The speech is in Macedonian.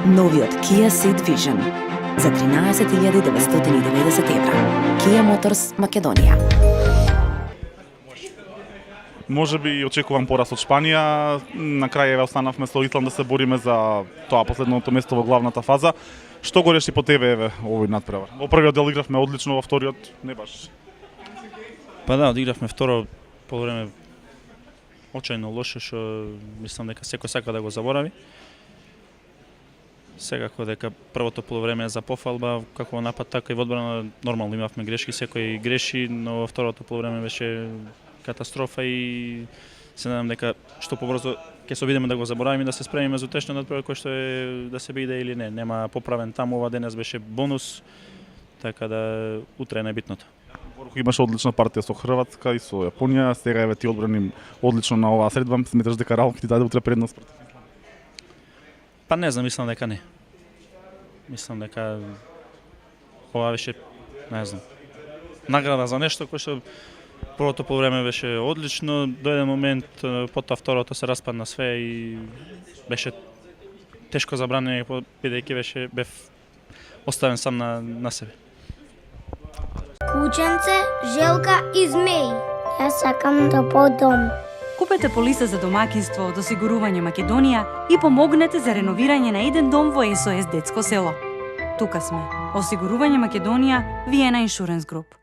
Новиот Kia Ceed Vision за 13.990 евра. Kia Motors Македонија. Може би очекувам пораст од Шпанија. На крај еве останавме со Исланд да се бориме за тоа последното место во главната фаза. Што го реши по тебе еве овој надпревар? Во првиот дел игравме одлично, во вториот не баш. Па да, одигравме второ полувреме очајно лошо, што мислам дека секој сака да го заборави. Секако дека првото полувреме за пофалба, како во напад, така и во одбрана, нормално имавме грешки, секој греши, но во второто полувреме беше катастрофа и се надам дека што побрзо ќе се обидеме да го заборавиме и да се спремиме за утешниот надпревар кој што е да се биде или не. Нема поправен таму, ова денес беше бонус, така да утре е најбитното. Борко имаше одлична партија со Хрватска и со Јапонија, сега еве ти одбрани одлично на оваа средба, сметаш дека Рал ќе ти даде утре предност против? Па не знам, мислам дека не. Мислам дека ова беше, не знам, награда за нешто кој што првото полувреме беше одлично, до еден момент потоа второто се распадна све и беше тешко за бранење бидејќи бев оставен сам на себе. Кученце, желка и змеј. Јас сакам да подам. Купете полиса за домаќинство од Осигурување Македонија и помогнете за реновирање на еден дом во СОС Детско село. Тука сме. Осигурување Македонија, Виена Insurance Group.